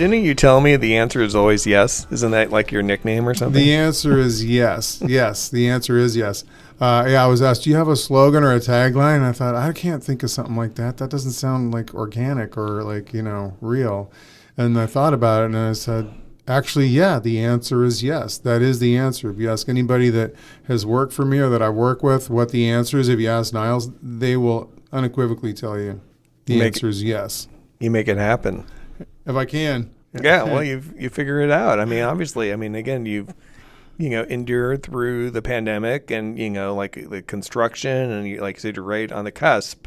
Didn't you tell me the answer is always yes? Isn't that like your nickname or something? The answer is yes. Yes, the answer is yes. I was asked, do you have a slogan or a tagline? And I thought, I can't think of something like that. That doesn't sound like organic or like, real. And I thought about it and I said, actually, yeah, the answer is yes. That is the answer. If you ask anybody that has worked for me or that I work with what the answer is, if you ask Niles, they will unequivocally tell you the answer is yes. You make it happen. If I can. Yeah, well, you figure it out. I mean, obviously, again, you've endured through the pandemic and, like the construction and like you said, you're right on the cusp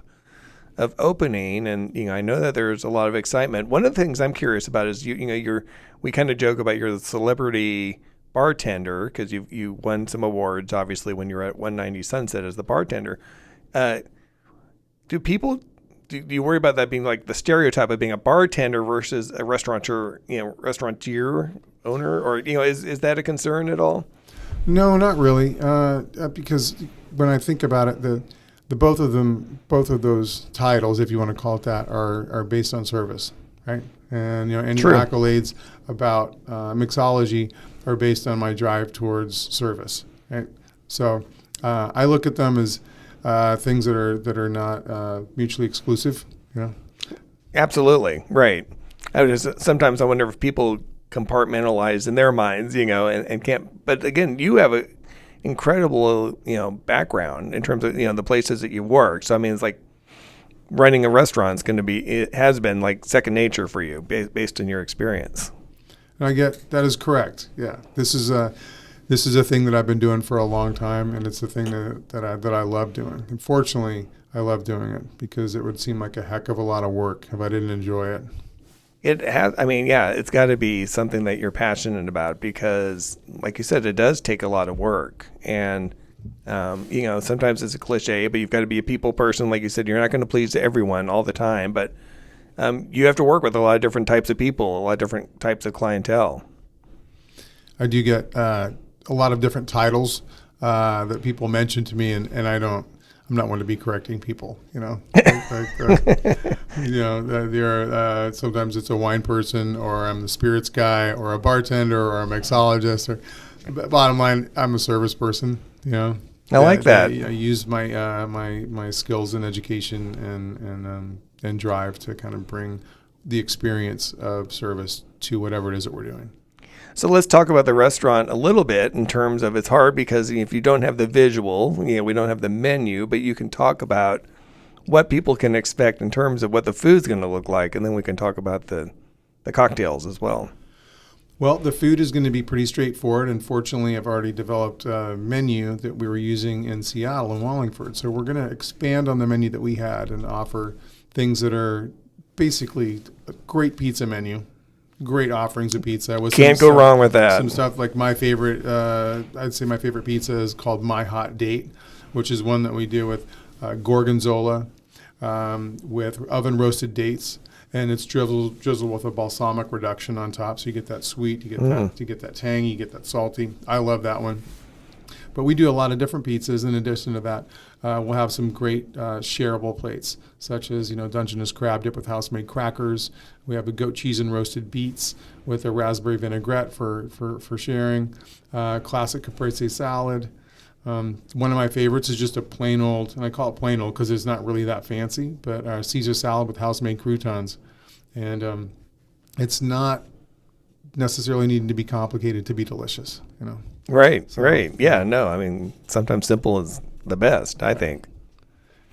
of opening. And, I know that there's a lot of excitement. One of the things I'm curious about is, we kind of joke about you're the celebrity bartender because you won some awards, obviously, when you were at 190 Sunset as the bartender. Do you worry about that being like the stereotype of being a bartender versus a restaurateur owner, or is that a concern at all? No, not really. Because when I think about it, the both of those titles, if you want to call it that, are based on service, right? And any True. accolades about mixology are based on my drive towards service, right? So I look at them as things that are not mutually exclusive, Absolutely, right. Sometimes I wonder if people compartmentalize in their minds, and can't. But again, you have a incredible, background in terms of the places that you work. So it's like running a restaurant has been like second nature for you based on your experience. And I get that is correct. Yeah, this is a thing that I've been doing for a long time, and it's a thing that I love doing. Unfortunately, I love doing it because it would seem like a heck of a lot of work if I didn't enjoy it. It has. It's got to be something that you're passionate about because, like you said, it does take a lot of work. And, sometimes it's a cliche, but you've got to be a people person. Like you said, you're not going to please everyone all the time, but you have to work with a lot of different types of people, a lot of different types of clientele. I do get a lot of different titles that people mention to me, and I'm not one to be correcting people, sometimes it's a wine person, or I'm the spirits guy, or a bartender, or a mixologist. But bottom line, I'm a service person. I like that. I use my my skills in education and drive to kind of bring the experience of service to whatever it is that we're doing. So let's talk about the restaurant a little bit in terms of it's hard because if you don't have the visual, we don't have the menu, but you can talk about what people can expect in terms of what the food's going to look like, and then we can talk about the cocktails as well. Well, the food is going to be pretty straightforward. Unfortunately, I've already developed a menu that we were using in Seattle and Wallingford. So we're going to expand on the menu that we had and offer things that are basically a great pizza menu. Great offerings of pizza. Can't go wrong with that. Some stuff like my favorite, I'd say my favorite pizza is called My Hot Date, which is one that we do with gorgonzola, with oven roasted dates, and it's drizzled with a balsamic reduction on top. So you get that sweet, you get that tangy, you get that salty. I love that one. But we do a lot of different pizzas. In addition to that, we'll have some great shareable plates, such as Dungeness crab dip with house-made crackers. We have a goat cheese and roasted beets with a raspberry vinaigrette for sharing. Classic caprese salad. One of my favorites is just a plain old, and I call it plain old because it's not really that fancy, but Caesar salad with house-made croutons. And it's not necessarily needing to be complicated to be delicious, Right, right. Yeah, no, sometimes simple is the best, I think.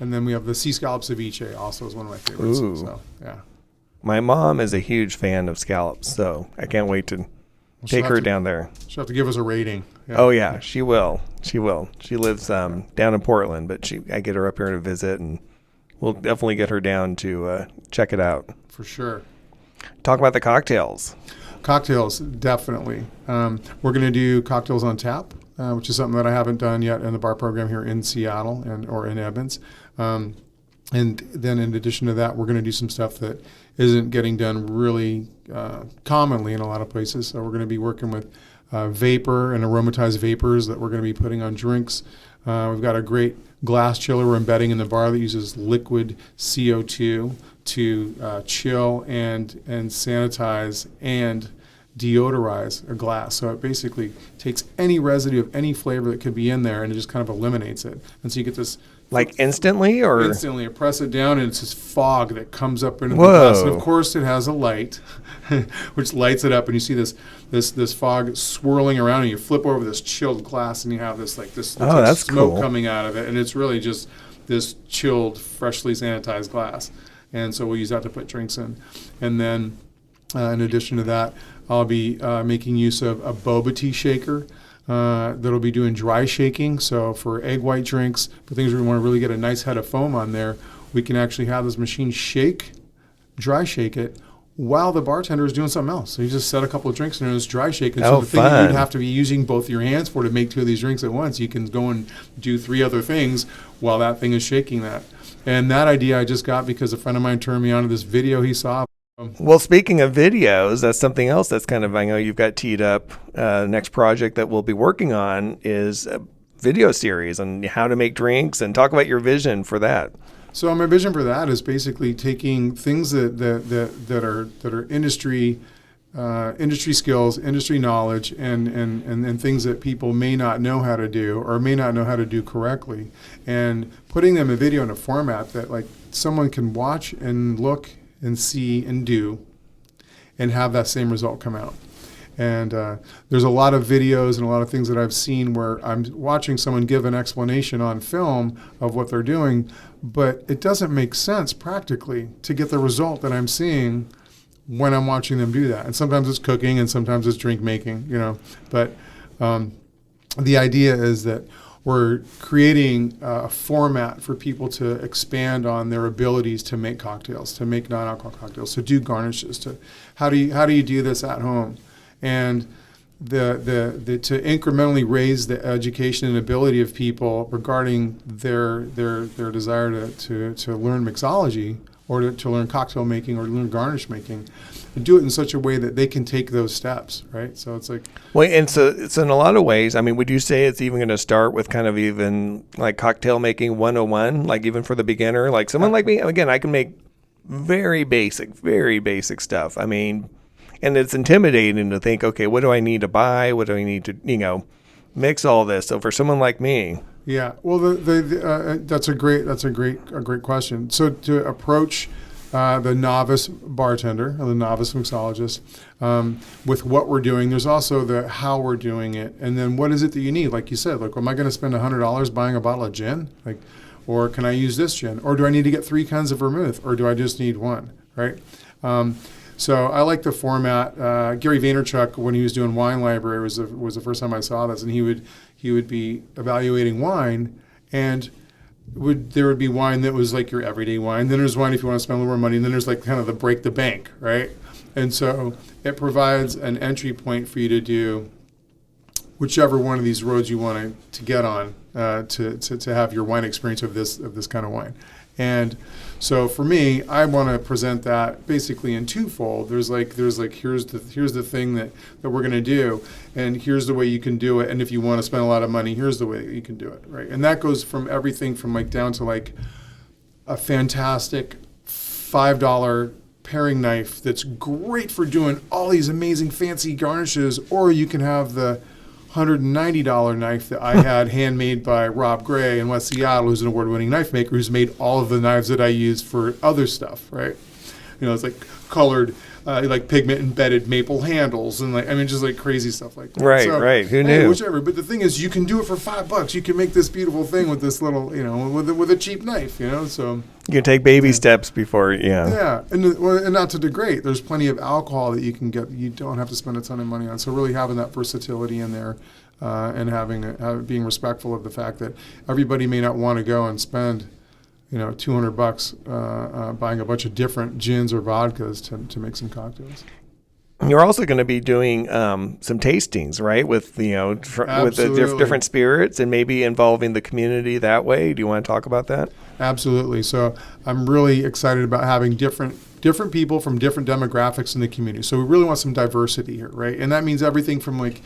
And then we have the Scallop Ceviche also is one of my favorites. Ooh. So, yeah. My mom is a huge fan of scallops, so I can't wait to take her down there. She'll have to give us a rating. Yeah. Oh, yeah, she will. She will. She lives down in Portland, but I get her up here to visit, and we'll definitely get her down to check it out. For sure. Talk about the cocktails. Cocktails, definitely. We're going to do cocktails on tap, which is something that I haven't done yet in the bar program here in Seattle or in Edmonds. And then in addition to that, we're going to do some stuff that isn't getting done really commonly in a lot of places. So we're going to be working with vapor and aromatized vapors that we're going to be putting on drinks. We've got a great glass chiller we're embedding in the bar that uses liquid CO2 to chill and sanitize and deodorize a glass. So it basically takes any residue of any flavor that could be in there and it just kind of eliminates it. And so you get this Like instantly, or instantly, you press it down and it's this fog that comes up into the Whoa. glass. And of course it has a light which lights it up, and you see this fog swirling around, and you flip over this chilled glass and you have this like that's smoke cool. coming out of it, and it's really just this chilled, freshly sanitized glass. And so we'll use that to put drinks in. And then in addition to that, I'll be making use of a boba tea shaker that'll be doing dry shaking. So for egg white drinks, for things where we want to really get a nice head of foam on there, we can actually have this machine dry shake it, while the bartender is doing something else. So you just set a couple of drinks in and it's dry shaking. So the thing that you'd have to be using both your hands for to make 2 of these drinks at once, you can go and do 3 other things while that thing is shaking that. And that idea I just got because a friend of mine turned me on to this video he saw. Well, speaking of videos, that's something else that's kind of, I know you've got teed up. Next project that we'll be working on is a video series on how to make drinks, and talk about your vision for that. So my vision for that is basically taking things that are industry skills, industry knowledge, and things that people may not know how to do or may not know how to do correctly, and putting them in video in a format that like someone can watch and look and see and do and have that same result come out. And there's a lot of videos and a lot of things that I've seen where I'm watching someone give an explanation on film of what they're doing, but it doesn't make sense practically to get the result that I'm seeing when I'm watching them do that. And sometimes it's cooking and sometimes it's drink making, But the idea is that we're creating a format for people to expand on their abilities to make cocktails, to make non-alcoholic cocktails, to do garnishes, to how do you do this at home, and the to incrementally raise the education and ability of people regarding their desire to learn mixology, or to learn cocktail making, or to learn garnish making, and do it in such a way that they can take those steps, right? So it's like... Well, and so it's in a lot of ways. I mean, would you say it's even going to start with kind of even like cocktail making 101, like even for the beginner? Like someone like me, again, I can make very basic stuff. I mean, and it's intimidating to think, okay, what do I need to buy? What do I need to, mix all this? So for someone like me... Yeah, well, that's a great question. So to approach the novice bartender or the novice mixologist with what we're doing, there's also the how we're doing it, and then what is it that you need? Like you said, like, am I going to spend $100 buying a bottle of gin? Like, or can I use this gin? Or do I need to get 3 cans of vermouth? Or do I just need 1? Right? So I like the format. Gary Vaynerchuk, when he was doing Wine Library, was the first time I saw this, and he would be evaluating wine, and there would be wine that was like your everyday wine. Then there's wine if you want to spend a little more money, and then there's like kind of the break the bank, right? And so it provides an entry point for you to do whichever one of these roads you want to get on to have your wine experience of this kind of wine. And so for me, I want to present that basically in twofold. There's like here's the thing that we're going to do, and here's the way you can do it. And if you want to spend a lot of money, here's the way that you can do it, right? And that goes from everything from like down to like a fantastic $5 paring knife that's great for doing all these amazing fancy garnishes, or you can have the $190 knife that I had handmade by Rob Gray in West Seattle, who's an award-winning knife maker, who's made all of the knives that I use for other stuff, right? It's like colored, like pigment-embedded maple handles, and just like crazy stuff like that. Right. Who knew? Whichever. But the thing is, you can do it for $5. You can make this beautiful thing with this little, with a cheap knife, So you can take baby steps before, Yeah, and not to degrade. There's plenty of alcohol that you can get. You don't have to spend a ton of money on. So really having that versatility in there, and being respectful of the fact that everybody may not want to go and spend, $200 buying a bunch of different gins or vodkas to make some cocktails. You're also going to be doing some tastings, right? With with the different spirits, and maybe involving the community that way. Do you want to talk about that? Absolutely. So I'm really excited about having different people from different demographics in the community. So we really want some diversity here, right? And that means everything from like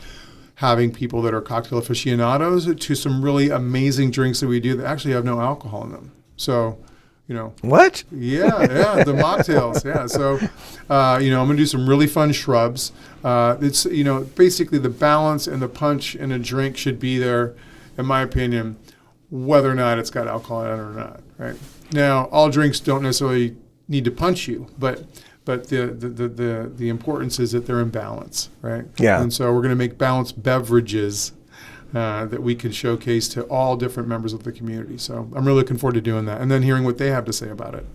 having people that are cocktail aficionados to some really amazing drinks that we do that actually have no alcohol in them. So, What? yeah, the mocktails. Yeah, so, I'm going to do some really fun shrubs. It's, basically the balance and the punch in a drink should be there, in my opinion, whether or not it's got alcohol in it or not, right? Now, all drinks don't necessarily need to punch you, but the importance is that they're in balance, right? Yeah. And so we're going to make balanced beverages that we can showcase to all different members of the community. So I'm really looking forward to doing that and then hearing what they have to say about it.